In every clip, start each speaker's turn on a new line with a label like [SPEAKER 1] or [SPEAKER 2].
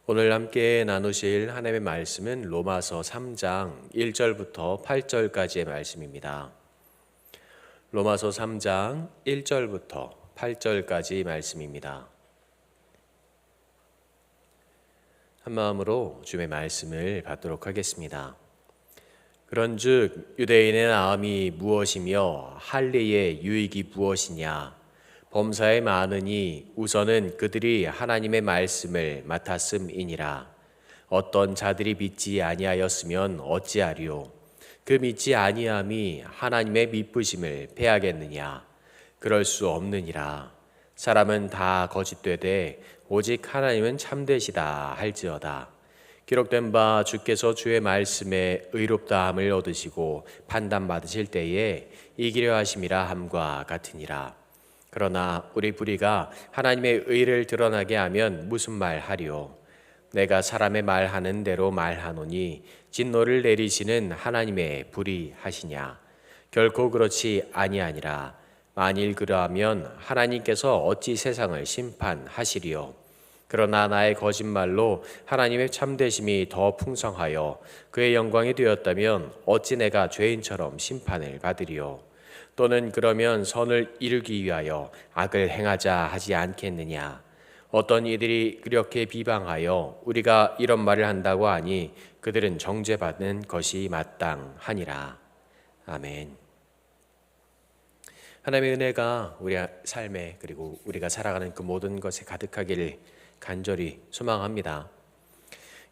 [SPEAKER 1] 오늘 함께 나누실 하나님의 말씀은 로마서 3장 1절부터 8절까지의 말씀입니다. 로마서 3장 1절부터 8절까지 말씀입니다. 한마음으로 주의 말씀을 받도록 하겠습니다. 그런즉 유대인의 나음이 무엇이며 할례의 유익이 무엇이냐? 범사에 많으니 우선은 그들이 하나님의 말씀을 맡았음이니라. 어떤 자들이 믿지 아니하였으면 어찌하리요? 그 믿지 아니함이 하나님의 미쁘심을 패하겠느냐? 그럴 수 없느니라. 사람은 다 거짓되되 오직 하나님은 참되시다 할지어다. 기록된 바 주께서 주의 말씀에 의롭다함을 얻으시고 판단받으실 때에 이기려 하심이라 함과 같으니라. 그러나 우리 불의가 하나님의 의를 드러나게 하면 무슨 말 하리요? 내가 사람의 말하는 대로 말하노니 진노를 내리시는 하나님의 불의하시냐? 결코 그렇지 아니하니라. 만일 그러하면 하나님께서 어찌 세상을 심판하시리요? 그러나 나의 거짓말로 하나님의 참되심이 더 풍성하여 그의 영광이 되었다면 어찌 내가 죄인처럼 심판을 받으리요? 또는 그러면 선을 이루기 위하여 악을 행하자 하지 않겠느냐? 어떤 이들이 그렇게 비방하여 우리가 이런 말을 한다고 하니 그들은 정죄받는 것이 마땅하니라. 아멘. 하나님의 은혜가 우리 삶에 그리고 우리가 살아가는 그 모든 것에 가득하기를 간절히 소망합니다.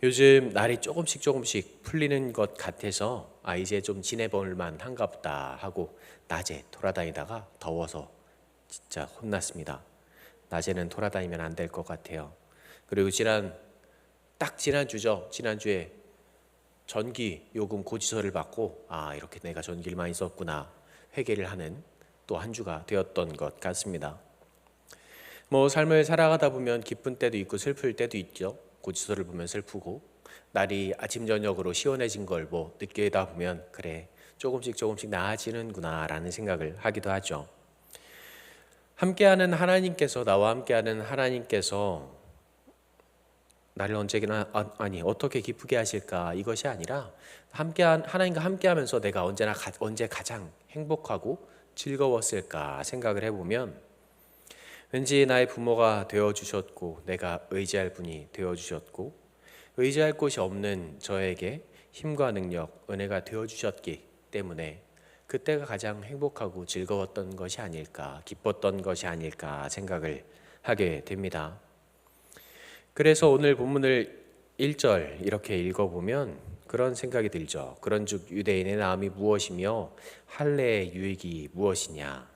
[SPEAKER 1] 요즘 날이 조금씩 풀리는 것 같아서 이제 좀 지내볼 만한가 보다 하고 낮에 돌아다니다가 더워서 진짜 혼났습니다. 낮에는 돌아다니면 안 될 것 같아요. 그리고 지난주에 전기 요금 고지서를 받고 이렇게 내가 전기를 많이 썼구나 회개를 하는 또 한 주가 되었던 것 같습니다. 삶을 살아가다 보면 기쁜 때도 있고 슬플 때도 있죠. 고지서를 보면 슬프고 날이 아침 저녁으로 시원해진 걸 느끼다 보면 그래 조금씩 나아지는구나 라는 생각을 하기도 하죠. 함께하는 하나님께서 나와 함께하는 하나님께서 나를 언제나 어떻게 기쁘게 하실까 이것이 아니라 하나님과 함께하면서 내가 언제 가장 행복하고 즐거웠을까 생각을 해보면 왠지 나의 부모가 되어주셨고 내가 의지할 분이 되어주셨고 의지할 곳이 없는 저에게 힘과 능력, 은혜가 되어주셨기 때문에 그때가 가장 행복하고 즐거웠던 것이 아닐까, 기뻤던 것이 아닐까 생각을 하게 됩니다. 그래서 오늘 본문을 1절 이렇게 읽어보면 그런 생각이 들죠. 그런즉 유대인의 나음이 무엇이며 할례의 유익이 무엇이냐.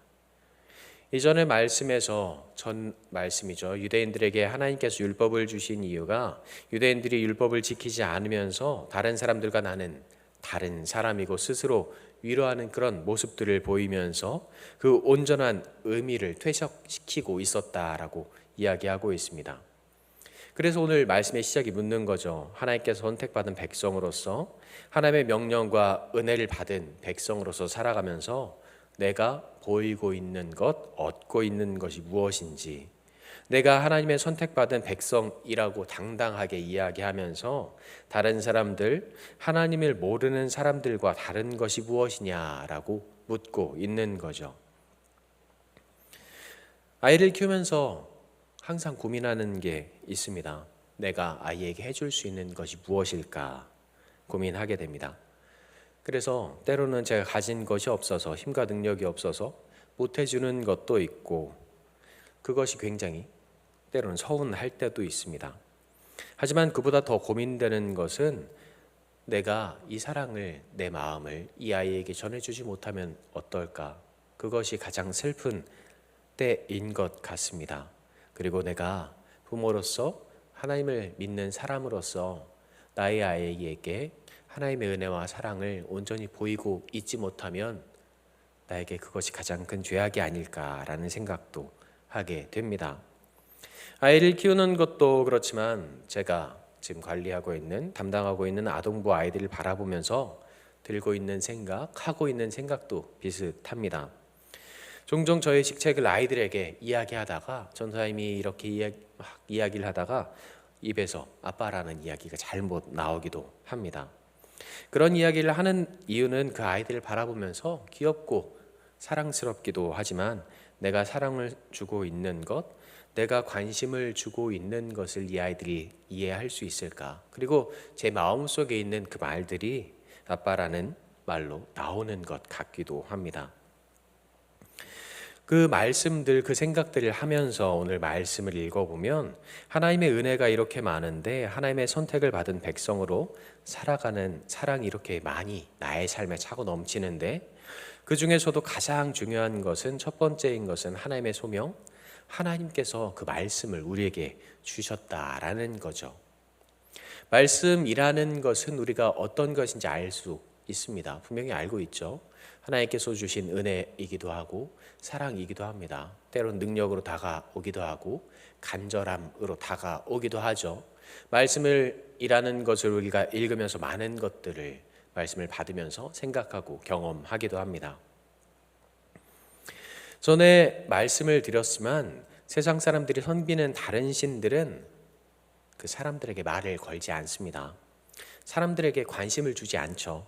[SPEAKER 1] 이전의 말씀에서 전 말씀이죠. 유대인들에게 하나님께서 율법을 주신 이유가 유대인들이 율법을 지키지 않으면서 다른 사람들과 나는 다른 사람이고 스스로 위로하는 그런 모습들을 보이면서 그 온전한 의미를 퇴색시키고 있었다라고 이야기하고 있습니다. 그래서 오늘 말씀의 시작이 묻는 거죠. 하나님께서 선택받은 백성으로서 하나님의 명령과 은혜를 받은 백성으로서 살아가면서 내가 보이고 있는 것, 얻고 있는 것이 무엇인지, 내가 하나님의 선택받은 백성이라고 당당하게 이야기하면서 다른 사람들, 하나님을 모르는 사람들과 다른 것이 무엇이냐라고 묻고 있는 거죠. 아이를 키우면서 항상 고민하는 게 있습니다. 내가 아이에게 해줄 수 있는 것이 무엇일까 고민하게 됩니다. 그래서 때로는 제가 가진 것이 없어서 힘과 능력이 없어서 못해주는 것도 있고 그것이 굉장히 때로는 서운할 때도 있습니다. 하지만 그보다 더 고민되는 것은 내가 이 사랑을, 내 마음을 이 아이에게 전해주지 못하면 어떨까? 그것이 가장 슬픈 때인 것 같습니다. 그리고 내가 부모로서 하나님을 믿는 사람으로서 나의 아이에게 하나님의 은혜와 사랑을 온전히 보이고 있지 못하면 나에게 그것이 가장 큰 죄악이 아닐까라는 생각도 하게 됩니다. 아이를 키우는 것도 그렇지만 제가 지금 담당하고 있는 아동부 아이들을 바라보면서 들고 있는 생각, 하고 있는 생각도 비슷합니다. 종종 저의 직책을 아이들에게 이야기하다가 전사님이 이렇게 이야기를 하다가 입에서 아빠라는 이야기가 잘못 나오기도 합니다. 그런 이야기를 하는 이유는 그 아이들을 바라보면서 귀엽고 사랑스럽기도 하지만 내가 사랑을 주고 있는 것, 내가 관심을 주고 있는 것을 이 아이들이 이해할 수 있을까? 그리고 제 마음속에 있는 그 말들이 아빠라는 말로 나오는 것 같기도 합니다. 그 말씀들, 그 생각들을 하면서 오늘 말씀을 읽어보면 하나님의 은혜가 이렇게 많은데 하나님의 선택을 받은 백성으로 살아가는 사랑이 이렇게 많이 나의 삶에 차고 넘치는데 그 중에서도 가장 중요한 것은 첫 번째인 것은 하나님의 소명, 하나님께서 그 말씀을 우리에게 주셨다라는 거죠. 말씀이라는 것은 우리가 어떤 것인지 알 수 있습니다. 분명히 알고 있죠. 하나님께서 주신 은혜이기도 하고 사랑이기도 합니다. 때론 능력으로 다가오기도 하고 간절함으로 다가오기도 하죠. 말씀이라는 것을 우리가 읽으면서 많은 것들을 말씀을 받으면서 생각하고 경험하기도 합니다. 전에 말씀을 드렸지만 세상 사람들이 섬기는 다른 신들은 그 사람들에게 말을 걸지 않습니다. 사람들에게 관심을 주지 않죠.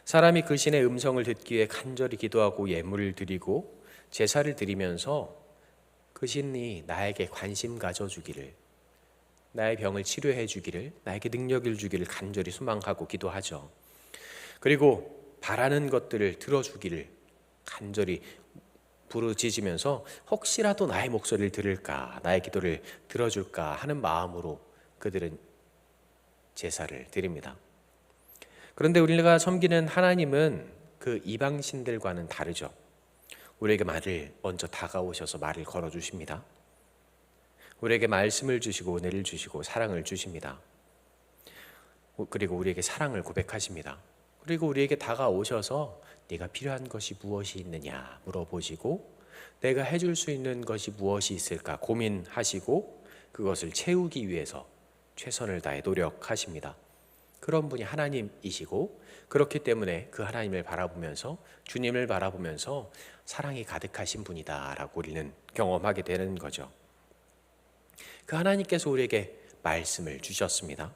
[SPEAKER 1] 사람이 그 신의 음성을 듣기 위해 간절히 기도하고 예물을 드리고 제사를 드리면서 그 신이 나에게 관심 가져주기를, 나의 병을 치료해 주기를, 나에게 능력을 주기를 간절히 소망하고 기도하죠. 그리고 바라는 것들을 들어주기를 간절히 부르짖으면서 혹시라도 나의 목소리를 들을까, 나의 기도를 들어줄까 하는 마음으로 그들은 제사를 드립니다. 그런데 우리가 섬기는 하나님은 그 이방신들과는 다르죠. 우리에게 말을 먼저 다가오셔서 말을 걸어주십니다. 우리에게 말씀을 주시고 은혜를 주시고 사랑을 주십니다. 그리고 우리에게 사랑을 고백하십니다. 그리고 우리에게 다가오셔서 네가 필요한 것이 무엇이 있느냐 물어보시고 내가 해줄 수 있는 것이 무엇이 있을까 고민하시고 그것을 채우기 위해서 최선을 다해 노력하십니다. 그런 분이 하나님이시고 그렇기 때문에 그 하나님을 바라보면서 주님을 바라보면서 사랑이 가득하신 분이다라고 우리는 경험하게 되는 거죠. 그 하나님께서 우리에게 말씀을 주셨습니다.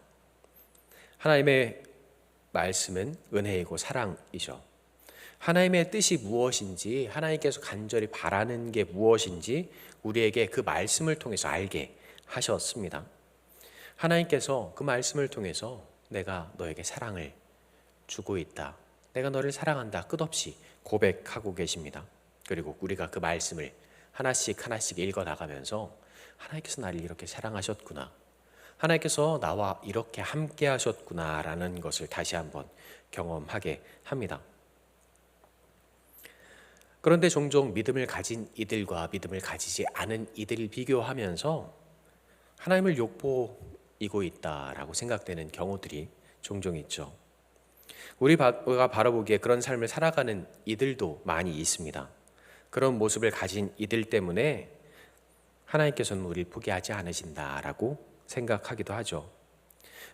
[SPEAKER 1] 하나님의 말씀은 은혜이고 사랑이죠. 하나님의 뜻이 무엇인지, 하나님께서 간절히 바라는 게 무엇인지 우리에게 그 말씀을 통해서 알게 하셨습니다. 하나님께서 그 말씀을 통해서 내가 너에게 사랑을 주고 있다, 내가 너를 사랑한다 끝없이 고백하고 계십니다. 그리고 우리가 그 말씀을 하나씩 하나씩 읽어나가면서 하나님께서 나를 이렇게 사랑하셨구나, 하나님께서 나와 이렇게 함께 하셨구나라는 것을 다시 한번 경험하게 합니다. 그런데 종종 믿음을 가진 이들과 믿음을 가지지 않은 이들을 비교하면서 하나님을 욕보이고 있다라고 생각되는 경우들이 종종 있죠. 우리가 바라보기에 그런 삶을 살아가는 이들도 많이 있습니다. 그런 모습을 가진 이들 때문에 하나님께서는 우리를 포기하지 않으신다라고 생각하기도 하죠.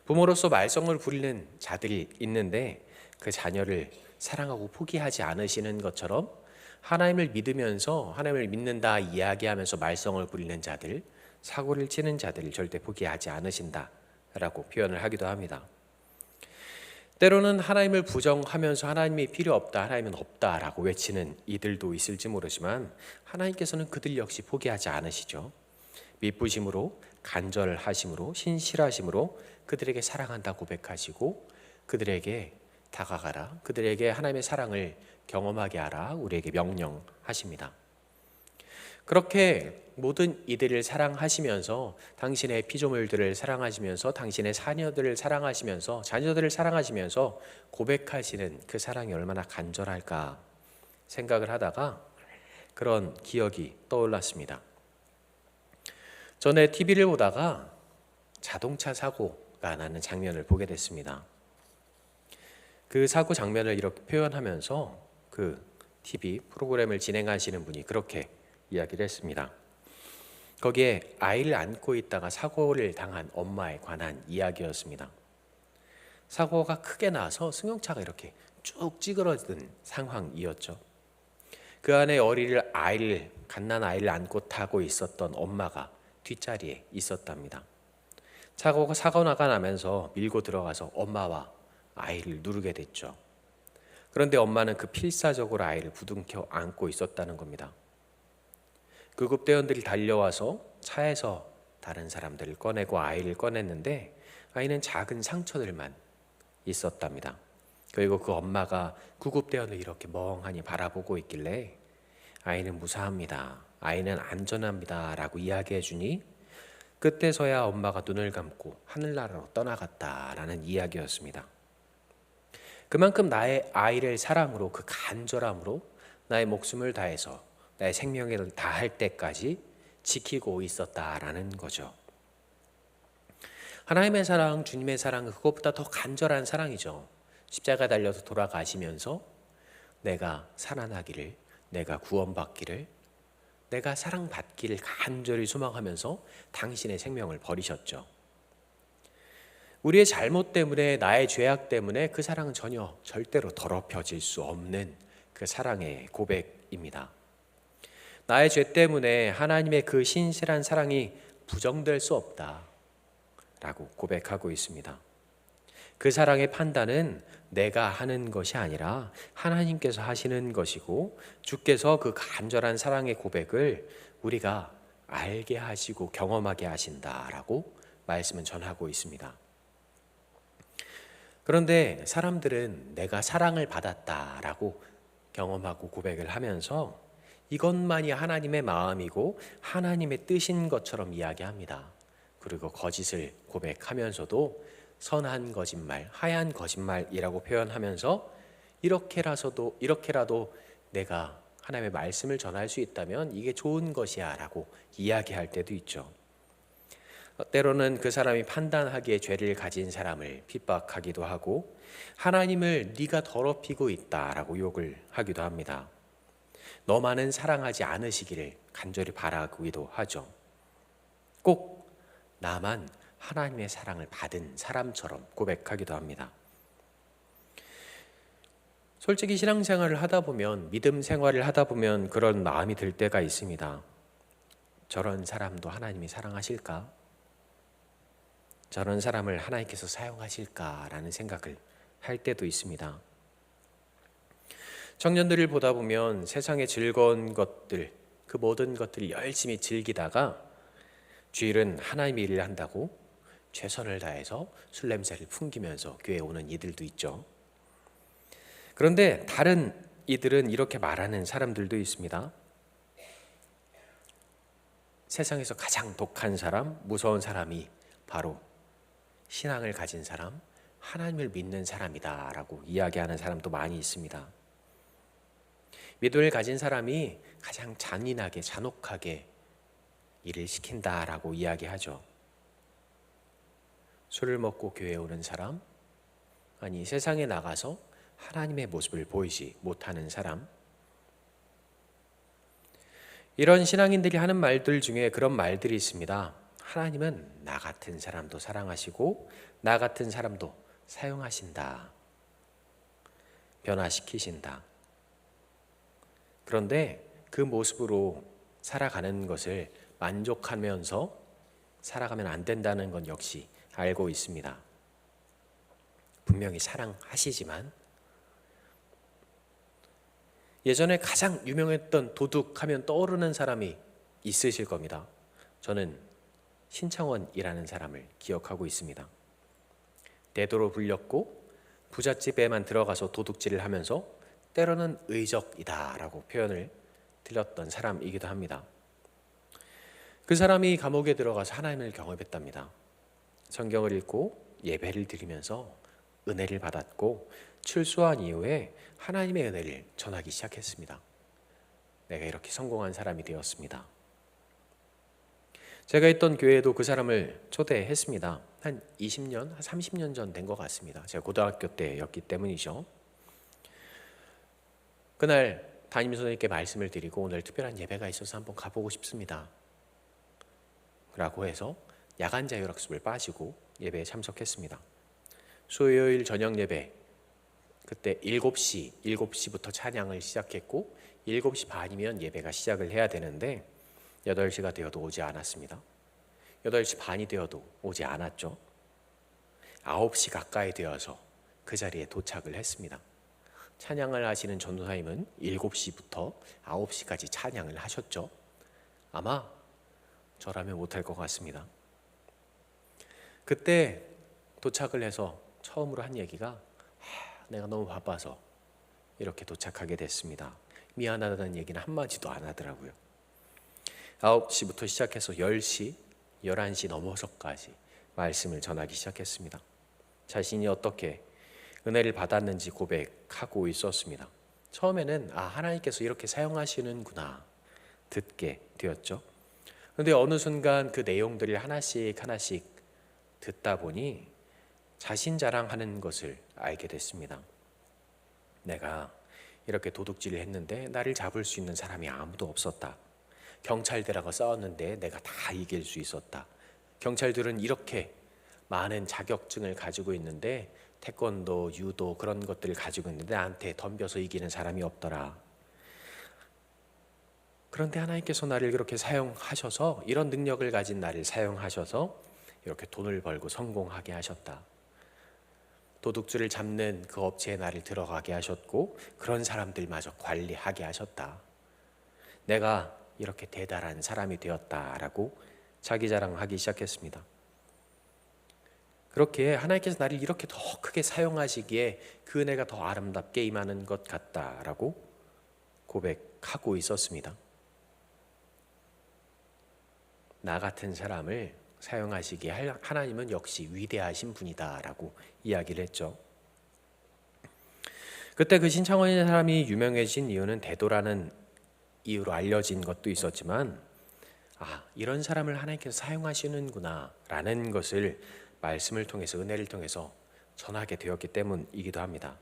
[SPEAKER 1] 부모로서 말썽을 부리는 자들이 있는데 그 자녀를 사랑하고 포기하지 않으시는 것처럼 하나님을 믿으면서 하나님을 믿는다 이야기하면서 말썽을 부리는 자들, 사고를 치는 자들을 절대 포기하지 않으신다라고 표현을 하기도 합니다. 때로는 하나님을 부정하면서 하나님이 필요 없다, 하나님은 없다라고 외치는 이들도 있을지 모르지만 하나님께서는 그들 역시 포기하지 않으시죠. 미쁘심으로, 간절하심으로, 신실하심으로 그들에게 사랑한다 고백하시고 그들에게 다가가라, 그들에게 하나님의 사랑을 경험하게 하라 우리에게 명령하십니다. 그렇게 모든 이들을 사랑하시면서 당신의 피조물들을 사랑하시면서 당신의 자녀들을 사랑하시면서 고백하시는 그 사랑이 얼마나 간절할까 생각을 하다가 그런 기억이 떠올랐습니다. 전에 TV를 보다가 자동차 사고가 나는 장면을 보게 됐습니다. 그 사고 장면을 이렇게 표현하면서 그 TV 프로그램을 진행하시는 분이 그렇게 이야기를 했습니다. 거기에 아이를 안고 있다가 사고를 당한 엄마에 관한 이야기였습니다. 사고가 크게 나서 승용차가 이렇게 쭉 찌그러진 상황이었죠. 그 안에 갓난 아이를 안고 타고 있었던 엄마가 뒷자리에 있었답니다. 사고나가 나면서 밀고 들어가서 엄마와 아이를 누르게 됐죠. 그런데 엄마는 그 필사적으로 아이를 부둥켜 안고 있었다는 겁니다. 구급대원들이 달려와서 차에서 다른 사람들을 꺼내고 아이를 꺼냈는데 아이는 작은 상처들만 있었답니다. 그리고 그 엄마가 구급대원을 이렇게 멍하니 바라보고 있길래 아이는 무사합니다. 아이는 안전합니다. 라고 이야기해 주니 그때서야 엄마가 눈을 감고 하늘나라로 떠나갔다라는 이야기였습니다. 그만큼 나의 아이를 사랑으로 그 간절함으로 나의 목숨을 다해서 나의 생명을 다할 때까지 지키고 있었다라는 거죠. 하나님의 사랑, 주님의 사랑은 그것보다 더 간절한 사랑이죠. 십자가 달려서 돌아가시면서 내가 살아나기를, 내가 구원받기를, 내가 사랑받기를 간절히 소망하면서 당신의 생명을 버리셨죠. 우리의 잘못 때문에, 나의 죄악 때문에 그 사랑은 전혀 절대로 더럽혀질 수 없는 그 사랑의 고백입니다. 나의 죄 때문에 하나님의 그 신실한 사랑이 부정될 수 없다 라고 고백하고 있습니다. 그 사랑의 판단은 내가 하는 것이 아니라 하나님께서 하시는 것이고, 주께서 그 간절한 사랑의 고백을 우리가 알게 하시고 경험하게 하신다라고 말씀은 전하고 있습니다. 그런데 사람들은 내가 사랑을 받았다라고 경험하고 고백을 하면서 이것만이 하나님의 마음이고 하나님의 뜻인 것처럼 이야기합니다. 그리고 거짓을 고백하면서도 선한 거짓말, 하얀 거짓말이라고 표현하면서 이렇게라도 내가 하나님의 말씀을 전할 수 있다면 이게 좋은 것이야 라고 이야기할 때도 있죠. 때로는 그 사람이 판단하기에 죄를 가진 사람을 핍박하기도 하고 하나님을 네가 더럽히고 있다라고 욕을 하기도 합니다. 너만은 사랑하지 않으시기를 간절히 바라기도 하죠. 꼭 나만 하나님의 사랑을 받은 사람처럼 고백하기도 합니다. 솔직히 신앙생활을 하다 보면, 믿음 생활을 하다 보면 그런 마음이 들 때가 있습니다. 저런 사람도 하나님이 사랑하실까? 저런 사람을 하나님께서 사용하실까라는 생각을 할 때도 있습니다. 청년들을 보다 보면 세상의 즐거운 것들, 그 모든 것들을 열심히 즐기다가 주일은 하나님의 일을 한다고 최선을 다해서 술 냄새를 풍기면서 교회에 오는 이들도 있죠. 그런데 다른 이들은 이렇게 말하는 사람들도 있습니다. 세상에서 가장 독한 사람, 무서운 사람이 바로 신앙을 가진 사람, 하나님을 믿는 사람이다 라고 이야기하는 사람도 많이 있습니다. 믿음을 가진 사람이 가장 잔인하게, 잔혹하게 일을 시킨다라고 이야기하죠. 술을 먹고 교회에 오는 사람, 아니 세상에 나가서 하나님의 모습을 보이지 못하는 사람, 이런 신앙인들이 하는 말들 중에 그런 말들이 있습니다. 하나님은 나 같은 사람도 사랑하시고 나 같은 사람도 사용하신다, 변화시키신다. 그런데 그 모습으로 살아가는 것을 만족하면서 살아가면 안 된다는 건 역시 알고 있습니다. 분명히 사랑하시지만 예전에 가장 유명했던 도둑하면 떠오르는 사람이 있으실 겁니다. 저는 신창원이라는 사람을 기억하고 있습니다. 대도로 불렸고 부잣집에만 들어가서 도둑질을 하면서 때로는 의적이다라고 표현을 드렸던 사람이기도 합니다. 그 사람이 감옥에 들어가서 하나님을 경험했답니다. 성경을 읽고 예배를 드리면서 은혜를 받았고 출소한 이후에 하나님의 은혜를 전하기 시작했습니다. 내가 이렇게 성공한 사람이 되었습니다. 제가 있던 교회에도 그 사람을 초대했습니다. 한 20년, 한 30년 전 된 것 같습니다. 제가 고등학교 때였기 때문이죠. 그날 담임 선생님께 말씀을 드리고 오늘 특별한 예배가 있어서 한번 가보고 싶습니다 라고 해서 야간 자율학습을 빠지고 예배에 참석했습니다. 수요일 저녁 예배, 그때 7시부터 찬양을 시작했고 7시 반이면 예배가 시작을 해야 되는데 8시가 되어도 오지 않았습니다. 8시 반이 되어도 오지 않았죠. 9시 가까이 되어서 그 자리에 도착을 했습니다. 찬양을 하시는 전도사님은 7시부터 9시까지 찬양을 하셨죠. 아마 저라면 못할 것 같습니다. 그때 도착을 해서 처음으로 한 얘기가 내가 너무 바빠서 이렇게 도착하게 됐습니다. 미안하다는 얘기는 한마디도 안 하더라고요. 9시부터 시작해서 10시, 11시 넘어서까지 말씀을 전하기 시작했습니다. 자신이 어떻게 은혜를 받았는지 고백하고 있었습니다. 처음에는 하나님께서 이렇게 사용하시는구나 듣게 되었죠. 그런데 어느 순간 그 내용들을 하나씩 듣다 보니 자신 자랑하는 것을 알게 됐습니다. 내가 이렇게 도둑질을 했는데 나를 잡을 수 있는 사람이 아무도 없었다. 경찰들하고 싸웠는데 내가 다 이길 수 있었다. 경찰들은 이렇게 많은 자격증을 가지고 있는데 태권도, 유도 그런 것들을 가지고 있는데 나한테 덤벼서 이기는 사람이 없더라. 그런데 하나님께서 나를 그렇게 사용하셔서, 이런 능력을 가진 나를 사용하셔서 이렇게 돈을 벌고 성공하게 하셨다. 도둑질을 잡는 그 업체에 나를 들어가게 하셨고 그런 사람들마저 관리하게 하셨다. 내가 이렇게 대단한 사람이 되었다라고 자기 자랑하기 시작했습니다. 그렇게 하나님께서 나를 이렇게 더 크게 사용하시기에 그 은혜가 더 아름답게 임하는 것 같다라고 고백하고 있었습니다. 나 같은 사람을 사용하시기에 하나님은 역시 위대하신 분이다라고 이야기를 했죠. 그때 그 신창원이라는 사람이 유명해진 이유는 대도라는 이유로 알려진 것도 있었지만 이런 사람을 하나님께서 사용하시는구나 라는 것을 말씀을 통해서, 은혜를 통해서 전하게 되었기 때문이기도 합니다.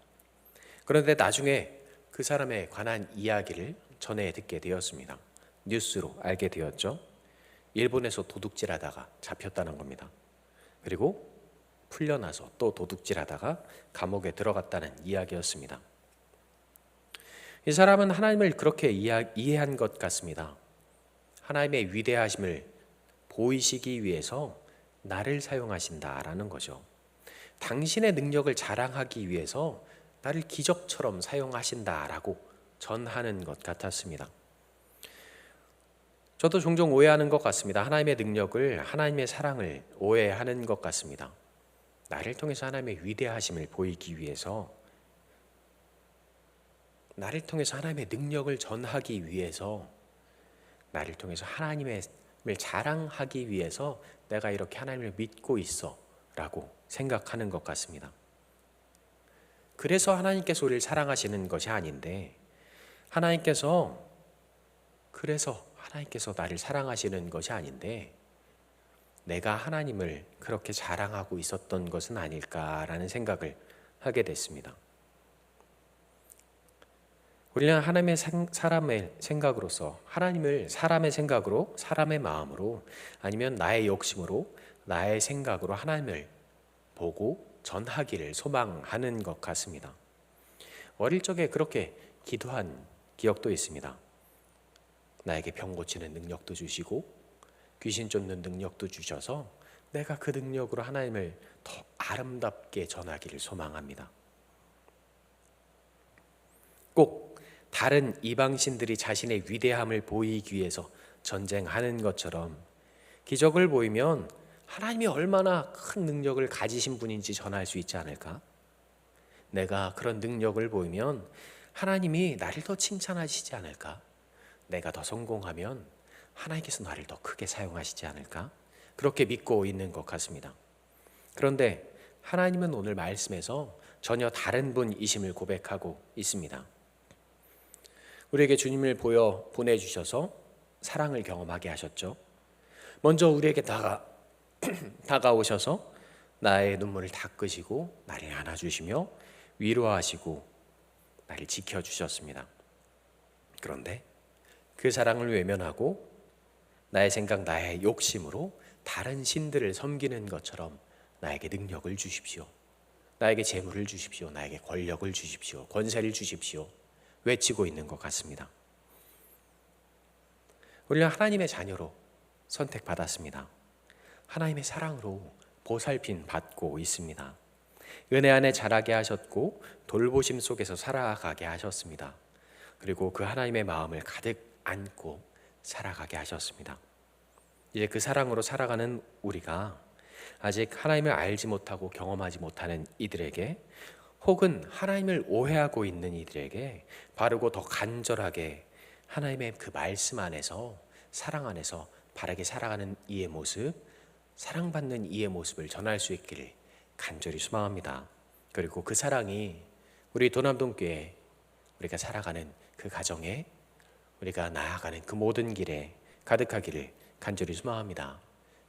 [SPEAKER 1] 그런데 나중에 그 사람에 관한 이야기를 전해 듣게 되었습니다. 뉴스로 알게 되었죠. 일본에서 도둑질하다가 잡혔다는 겁니다. 그리고 풀려나서 또 도둑질하다가 감옥에 들어갔다는 이야기였습니다. 이 사람은 하나님을 그렇게 이해한 것 같습니다. 하나님의 위대하심을 보이시기 위해서 나를 사용하신다라는 거죠. 당신의 능력을 자랑하기 위해서 나를 기적처럼 사용하신다라고 전하는 것 같았습니다. 저도 종종 오해하는 것 같습니다. 하나님의 능력을, 하나님의 사랑을 오해하는 것 같습니다. 나를 통해서 하나님의 위대하심을 보이기 위해서, 나를 통해서 하나님의 능력을 전하기 위해서, 나를 통해서 하나님을 자랑하기 위해서 내가 이렇게 하나님을 믿고 있어 라고 생각하는 것 같습니다. 그래서 하나님께서 우리를 사랑하시는 것이 아닌데, 그래서 하나님께서 나를 사랑하시는 것이 아닌데 내가 하나님을 그렇게 자랑하고 있었던 것은 아닐까라는 생각을 하게 됐습니다. 우리는 하나님의 사람의 생각으로서, 하나님을 사람의 생각으로, 사람의 마음으로, 아니면 나의 욕심으로, 나의 생각으로 하나님을 보고 전하기를 소망하는 것 같습니다. 어릴 적에 그렇게 기도한 기억도 있습니다. 나에게 병 고치는 능력도 주시고 귀신 쫓는 능력도 주셔서 내가 그 능력으로 하나님을 더 아름답게 전하기를 소망합니다. 꼭 다른 이방신들이 자신의 위대함을 보이기 위해서 전쟁하는 것처럼 기적을 보이면 하나님이 얼마나 큰 능력을 가지신 분인지 전할 수 있지 않을까? 내가 그런 능력을 보이면 하나님이 나를 더 칭찬하시지 않을까? 내가 더 성공하면 하나님께서 나를 더 크게 사용하시지 않을까? 그렇게 믿고 있는 것 같습니다. 그런데 하나님은 오늘 말씀에서 전혀 다른 분이심을 고백하고 있습니다. 우리에게 주님을 보내주셔서 사랑을 경험하게 하셨죠. 먼저 우리에게 다가오셔서 나의 눈물을 닦으시고 나를 안아주시며 위로하시고 나를 지켜주셨습니다. 그런데 그 사랑을 외면하고 나의 생각, 나의 욕심으로 다른 신들을 섬기는 것처럼 나에게 능력을 주십시오, 나에게 재물을 주십시오, 나에게 권력을 주십시오, 권세를 주십시오 외치고 있는 것 같습니다. 우리는 하나님의 자녀로 선택받았습니다. 하나님의 사랑으로 보살핌 받고 있습니다. 은혜 안에 자라게 하셨고 돌보심 속에서 살아가게 하셨습니다. 그리고 그 하나님의 마음을 가득 안고 살아가게 하셨습니다. 이제 그 사랑으로 살아가는 우리가 아직 하나님을 알지 못하고 경험하지 못하는 이들에게, 혹은 하나님을 오해하고 있는 이들에게 바르고 더 간절하게 하나님의 그 말씀 안에서, 사랑 안에서 바르게 살아가는 이의 모습, 사랑받는 이의 모습을 전할 수 있기를 간절히 소망합니다. 그리고 그 사랑이 우리 도남동교회, 우리가 살아가는 그 가정에, 우리가 나아가는 그 모든 길에 가득하기를 간절히 소망합니다.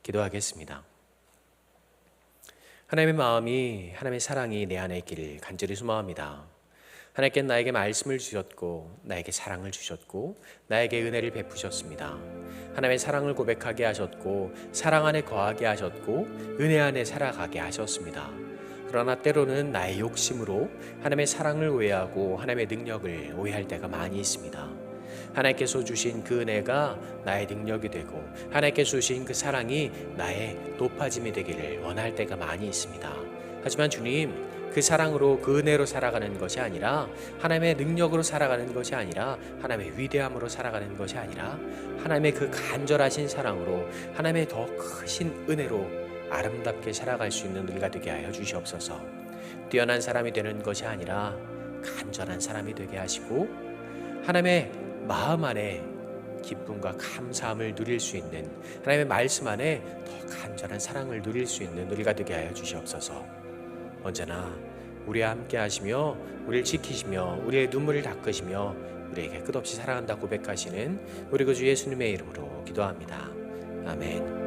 [SPEAKER 1] 기도하겠습니다. 하나님의 마음이, 하나님의 사랑이 내 안에 있기를 간절히 소망합니다. 하나님께 나에게 말씀을 주셨고, 나에게 사랑을 주셨고, 나에게 은혜를 베푸셨습니다. 하나님의 사랑을 고백하게 하셨고, 사랑 안에 거하게 하셨고, 은혜 안에 살아가게 하셨습니다. 그러나 때로는 나의 욕심으로 하나님의 사랑을 오해하고 하나님의 능력을 오해할 때가 많이 있습니다. 하나님께서 주신 그 은혜가 나의 능력이 되고, 하나님께서 주신 그 사랑이 나의 높아짐이 되기를 원할 때가 많이 있습니다. 하지만 주님, 그 사랑으로, 그 은혜로 살아가는 것이 아니라, 하나님의 능력으로 살아가는 것이 아니라, 하나님의 위대함으로 살아가는 것이 아니라, 하나님의 그 간절하신 사랑으로, 하나님의 더 크신 은혜로 아름답게 살아갈 수 있는 우리가 되게 하여 주시옵소서. 뛰어난 사람이 되는 것이 아니라 간절한 사람이 되게 하시고, 하나님의 마음 안에 기쁨과 감사함을 누릴 수 있는, 하나님의 말씀 안에 더 간절한 사랑을 누릴 수 있는 우리가 되게 하여 주시옵소서. 언제나 우리와 함께 하시며 우리를 지키시며 우리의 눈물을 닦으시며 우리에게 끝없이 사랑한다 고백하시는 우리 구주 예수님의 이름으로 기도합니다. 아멘.